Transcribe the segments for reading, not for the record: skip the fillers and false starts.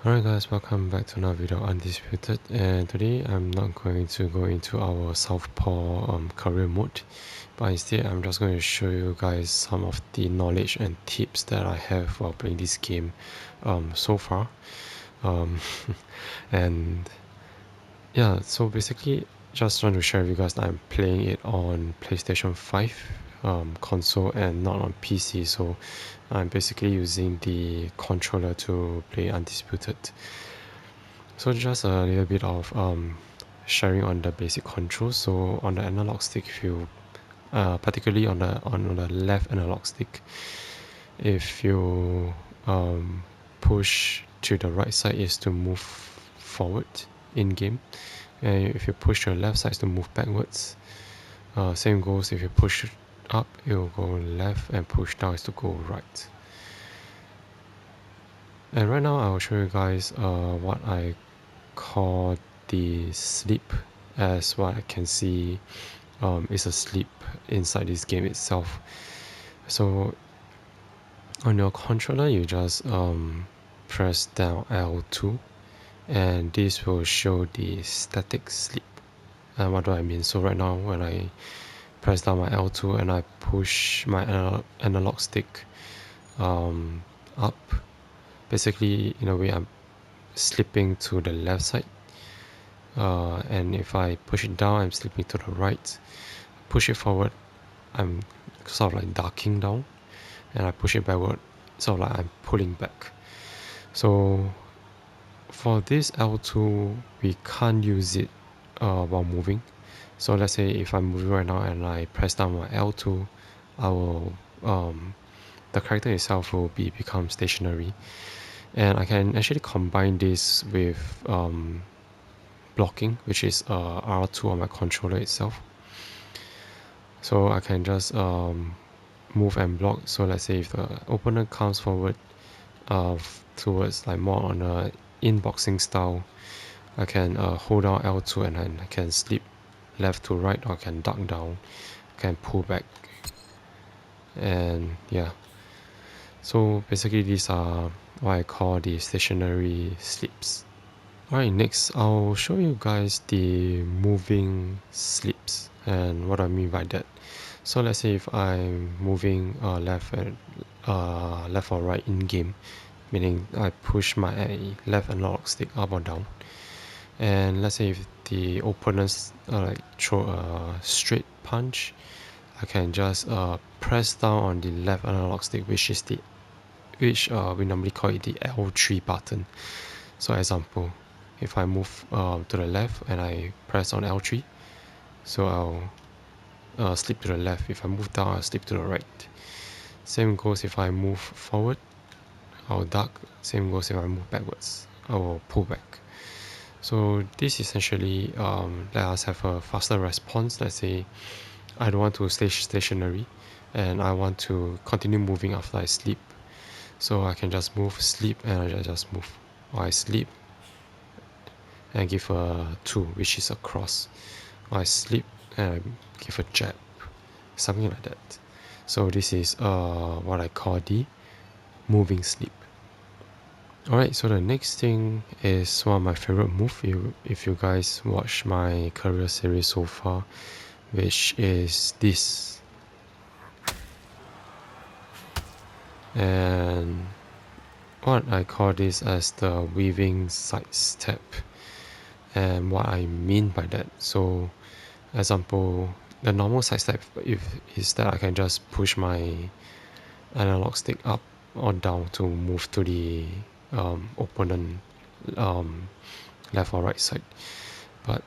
Alright guys, welcome back to another video Undisputed, and today I'm not going to go into our Southpaw career mode, but instead I'm just going to show you guys some of the knowledge and tips that I have while playing this game so far. And yeah, so basically just want to share with you guys that I'm playing it on PlayStation 5 console and not on PC, so I'm basically using the controller to play Undisputed. So just a little bit of sharing on the basic controls. So on the analog stick, if you particularly on the left analog stick, if you push to the right side is to move forward in game, and if you push to the left side is to move backwards. Same goes if you push up, it will go left, and push down is to go right. And right now I will show you guys what I call the sleep, as what I can see is a sleep inside this game itself. So on your controller you just press down L2 and this will show the static sleep. And what do I mean? So right now when I press down my L2 and I push my analog stick up, basically in a way I'm slipping to the left side, and if I push it down I'm slipping to the right. Push it forward, I'm sort of like ducking down, and I push it backward, sort of like I'm pulling back. So for this L2 we can't use it while moving. So let's say if I'm moving right now and I press down my L2, I will the character itself will become stationary, and I can actually combine this with blocking, which is R2 on my controller itself. So I can just move and block. So let's say if the opponent comes forward towards like more on a inboxing style, I can hold down L2 and then I can slip left to right, or I can duck down, I can pull back, and yeah. So basically these are what I call the stationary slips. Alright, next I'll show you guys the moving slips and what I mean by that. So let's say if I'm moving left or right in game, meaning I push my left analog stick up or down, and let's say if the opponents like throw a straight punch, I can just press down on the left analog stick, which we normally call it the L3 button. So example, if I move to the left and I press on L3, so I'll slip to the left. If I move down, I'll slip to the right. Same goes if I move forward, I'll duck. Same goes if I move backwards, I will pull back. So this essentially let us have a faster response. Let's say I don't want to stay stationary and I want to continue moving after I sleep. So I can just move, sleep, and I just move. Or I sleep and give a 2, which is a cross. Or I sleep and I give a jab, something like that. So this is what I call the moving sleep. Alright, so the next thing is one of my favorite moves if you guys watch my career series so far, which is this. And what I call this as the weaving side step. And what I mean by that, so example, the normal side step is that I can just push my analog stick up or down to move to the opponent left or right side. But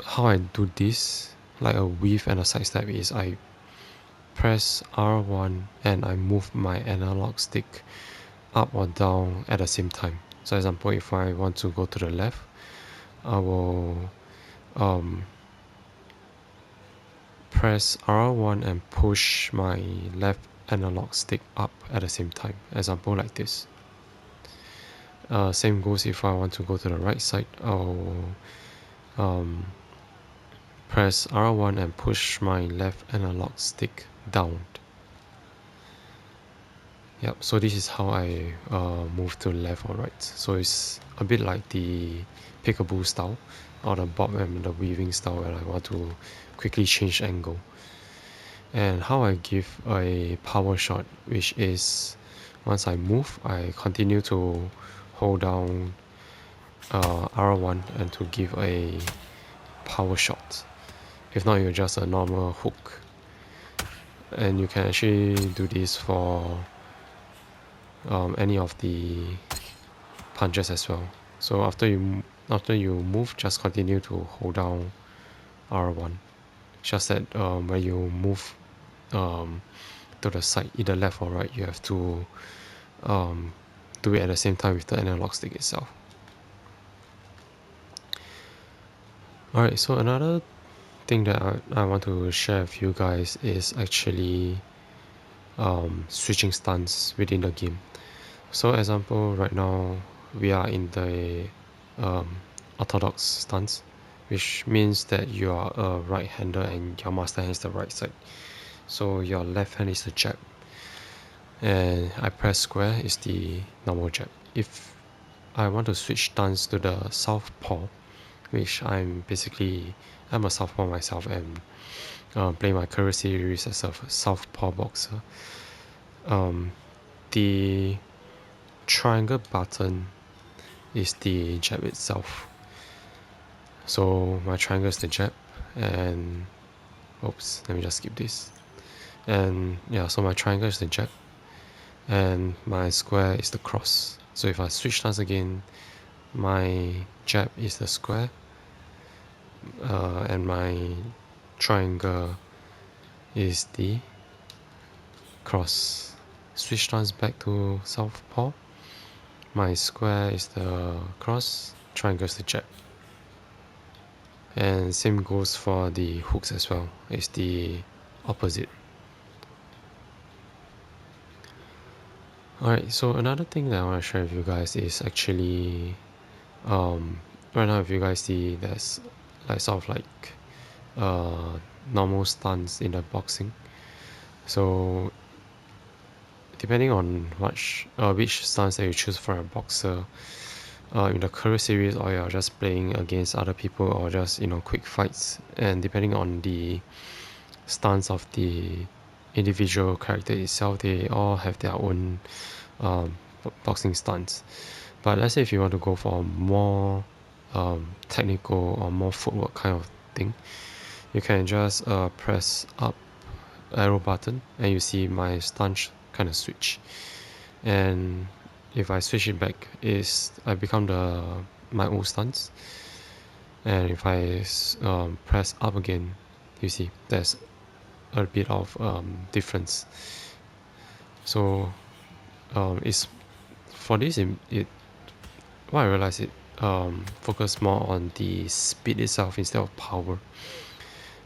how I do this, like a weave and a side step, is I press R1 and I move my analog stick up or down at the same time. So example, if I want to go to the left, I will press R1 and push my left analog stick up at the same time. Example like this. Same goes if I want to go to the right side. I'll press R1 and push my left analog stick down. Yep, so this is how I move to left or right. So it's a bit like the peekaboo style or the bob and the weaving style when I want to quickly change angle. And how I give a power shot, which is once I move, I continue to hold down R1 and to give a power shot. If not, you're just a normal hook. And you can actually do this for any of the punches as well. So after you move, just continue to hold down R1. Just that when you move to the side, either left or right, you have to do it at the same time with the analog stick itself. Alright, so another thing that I want to share with you guys is actually switching stance within the game. So example, right now we are in the orthodox stance, which means that you are a right-hander and your master hand is the right side. So your left hand is the jab, and I press square is the normal jab. If I want to switch stance to the southpaw, which I'm a southpaw myself and play my career series as a southpaw boxer. The triangle button is the jab itself. So my triangle is the jab, and oops, let me just skip this. And yeah, so my triangle is the jab, and my square is the cross. So if I switch stance again, my jab is the square, and my triangle is the cross. Switch stance back to southpaw. My square is the cross, triangle is the jab. And same goes for the hooks as well. It's the opposite. Alright, so another thing that I want to share with you guys is actually right now if you guys see there's like sort of like normal stance in the boxing. So depending on which stance that you choose for a boxer in the career series, or you're just playing against other people or just quick fights, and depending on the stance of the individual character itself, they all have their own boxing stance. But let's say if you want to go for a more technical or more footwork kind of thing, you can just press up arrow button and you see my stance kind of switch. And if I switch it back, I become my old stance. And if I press up again, you see there's a bit of difference. So it's for this what I realized it focus more on the speed itself instead of power.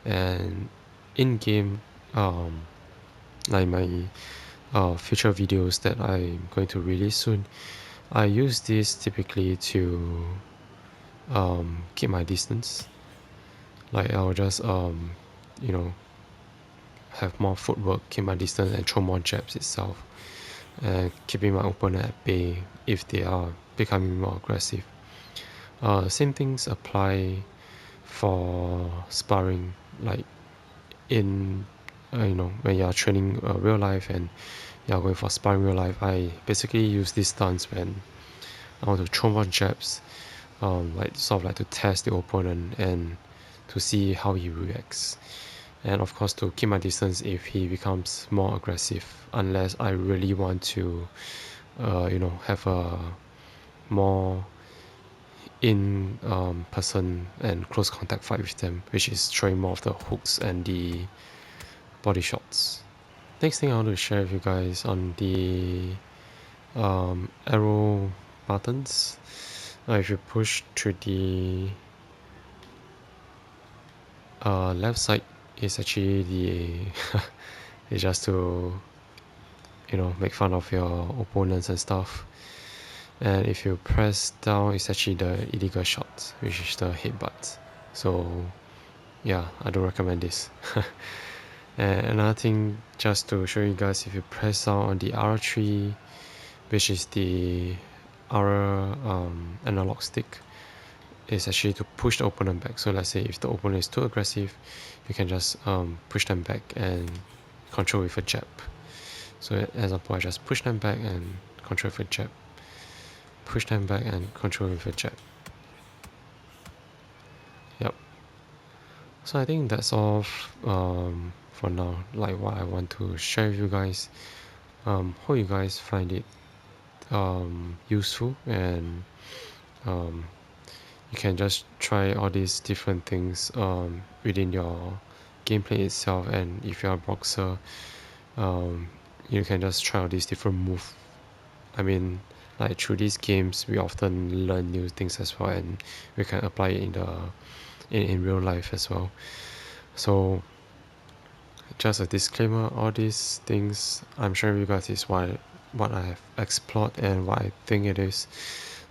And in game, like my future videos that I'm going to release soon, I use this typically to keep my distance. Like I'll just have more footwork, keep my distance, and throw more jabs itself, and keeping my opponent at bay if they are becoming more aggressive. Same things apply for sparring, like in when you are training real life and you are going for sparring real life. I basically use this stance when I want to throw more jabs, like sort of like to test the opponent and to see how he reacts. And of course to keep my distance if he becomes more aggressive, unless I really want to have a more in person and close contact fight with them, which is throwing more of the hooks and the body shots. Next thing I want to share with you guys on the arrow buttons. If you push to the left side, it's actually it's just to make fun of your opponents and stuff. And if you press down, it's actually the illegal shot, which is the headbutt. So yeah, I don't recommend this. And another thing, just to show you guys, if you press down on the R3, which is the R analog stick, is actually to push the opponent back. So let's say if the opponent is too aggressive, you can just push them back and control with a jab. So as example, I just push them back and control with a jab. Push them back and control with a jab. Yep. So I think that's all for now, like what I want to share with you guys. Hope you guys find it useful, and you can just try all these different things within your gameplay itself. And if you're a boxer, you can just try all these different moves. I mean, like through these games we often learn new things as well, and we can apply it in real life as well. So just a disclaimer, all these things I'm sharing with you guys is what I have explored and what I think it is.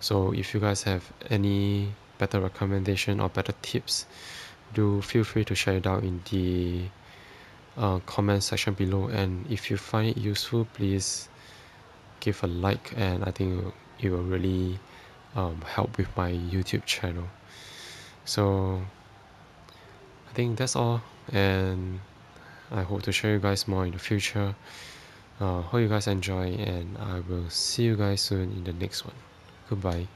So if you guys have any better recommendation or better tips, do feel free to share it down in the comment section below. And if you find it useful, please give a like, and I think it will really help with my YouTube channel. So I think that's all, and I hope to show you guys more in the future. Hope you guys enjoy, and I will see you guys soon in the next one. Goodbye.